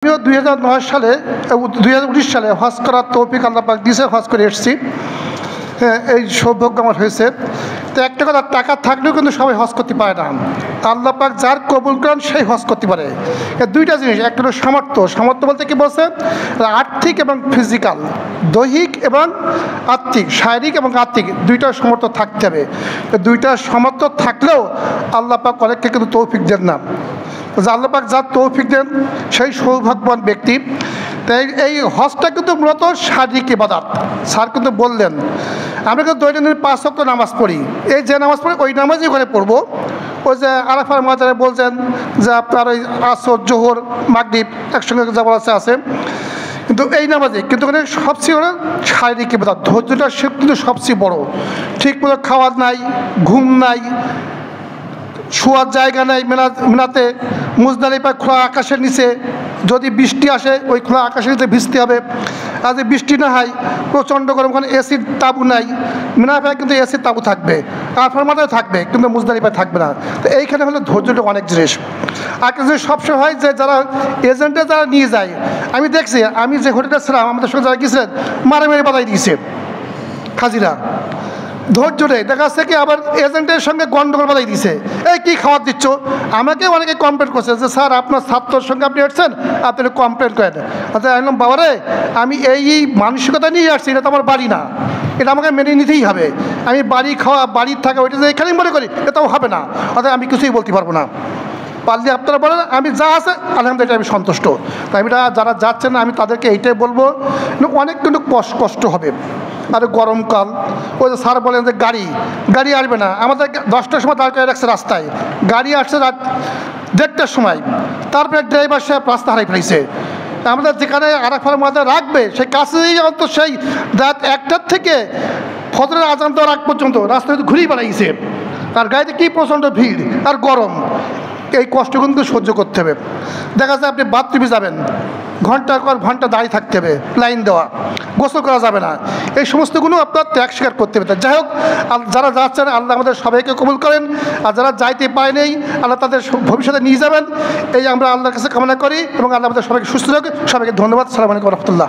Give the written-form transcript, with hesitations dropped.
আমিও 2009 সালে 2019 সালে হজ করার তৌফিক আল্লাহ পাক দিয়েছে, হজ করে এসেছি। এই সৌভাগ্য আমার হয়েছে। তো একটা কথা, টাকা থাকলেও কিন্তু সবাই হজ করতে পারে না। আল্লাহ পাক যার কবুল করেন সেই হজ করতে পারে। দুইটা জিনিস, একটা হলো সামর্থ্য বলতে কি বলছে, আর্থিক এবং ফিজিক্যাল, দৈহিক এবং আত্মিক, শারীরিক এবং আত্মিক দুইটা সামর্থ্য থাকতে হবে। দুইটা সামর্থ্য থাকলেও আল্লাহ পাক অনেককে কিন্তু তৌফিক দেন না। আল্লাহ পাক যার তৌফিক দেন সেই সৌভাগ্যবান ব্যক্তি। তাই এই হজটা কিন্তু মূলত শারীরিক ইবাদত। স্যার কিন্তু বললেন আমরা কিন্তু দৈনন্দিন 5 ওয়াক্ত নামাজ পড়ি, এই যে নামাজ পড়ি ওই নামাজই ওখানে পড়বো। ওই যে আরাফার মাজারে বলছেন যে আপনার ওই আসর, জোহর, মাগরিব একসঙ্গে যাবার আছে, কিন্তু এই নামাজে কিন্তু ওখানে সবচেয়ে হলো শারীরিক ইবাদত। ধৈর্যটা সে কিন্তু সবচেয়ে বড়। ঠিক মতো খাওয়ার নাই, ঘুম নাই, শোয়ার জায়গা নেই। মিনাতে মুজদালিফায় খোলা আকাশের নিচে যদি বৃষ্টি আসে ওই খোলা আকাশের নিচে ভিজতে হবে। আর যদি বৃষ্টি না হয় প্রচণ্ড গরম, ওখানে এসির তাঁবু নাই। মিনাফায় কিন্তু এসির তাঁবু থাকবে, আরাফার মাথায় থাকবে, কিন্তু মুজদালিফায় থাকবে না। তো এইখানে হলো ধৈর্যটা অনেক জিনিস। আর কিছু সবসময় হয় যে যারা এজেন্টে যারা নিয়ে যায়, আমি দেখছি, আমি যে হোটেলে ছিলাম আমাদের সঙ্গে যারা গিয়েছিলেন মারামারি বাধাই দিয়েছে হাজিরা। ধৈর্য নেই, দেখা যাচ্ছে কি আবার এজেন্টের সঙ্গে গন্ডগোল বাধাই দিছে, এই কী খাবার দিচ্ছ। আমাকে অনেকে কমপ্লেন করছে যে স্যার আপনার ছাত্রর সঙ্গে আপনি এসছেন, আপনি কমপ্লেন করেন। আচ্ছা বললাম বাবারে, আমি এই মানসিকতা নিয়ে আসছি, এটা তো আমার বাড়ি না, এটা আমাকে মেনে নিতেই হবে। আমি বাড়ি খাওয়া, বাড়ির থাকা ওইটা যে এখানেই মনে করি এটাও হবে না। অর্থাৎ আমি কিছুই বলতে পারবো না। পারলে আপনারা বলেন, আমি যা আছে আলহামদুলিল্লাহ আমি সন্তুষ্ট। তাই আমি যারা যাচ্ছেন আমি তাদেরকে এইটাই বলবো, অনেক কিন্তু কষ্ট হবে। আর গরমকাল, ওই যে স্যার বলেন যে গাড়ি আসবে না, আমাদের 10টার সময় দাঁড় করে রাখছে রাস্তায়, গাড়ি আসছে রাত 1:30টার সময়, তারপরে ড্রাইভার সাহেব রাস্তা হারাই ফেলেছে। আমাদের যেখানে আরাফার মাঝে রাখবে সেই কাছেই তো সেই রাত 1টার থেকে ফজরের আজান দেওয়ার আগ পর্যন্ত রাস্তায় ঘুরেই বেড়াইছে। আর গাড়িতে কী প্রচণ্ড ভিড় আর গরম, এই কষ্ট কিন্তু সহ্য করতে হবে। দেখা যায় আপনি বাথরুমে যাবেন, ঘন্টার পর ঘন্টা দাঁড়িয়ে থাকতে হবে, লাইন দেওয়া, গোসল করা যাবে না, এই সমস্তগুলো আপনার ত্যাগ স্বীকার করতে হবে। যাই হোক, যারা যাচ্ছেন আল্লাহ আমাদের সবাইকে কবুল করেন, আর যারা যাইতে পারে নেই আল্লাহ তাদের ভবিষ্যতে নিয়ে যাবেন, এই আমরা আল্লাহর কাছে কামনা করি। এবং আল্লাহ আমাদের সবাইকে সুস্থ রাখে। সবাইকে ধন্যবাদ। আসসালামু আলাইকুম ওয়া রাহমাতুল্লাহ।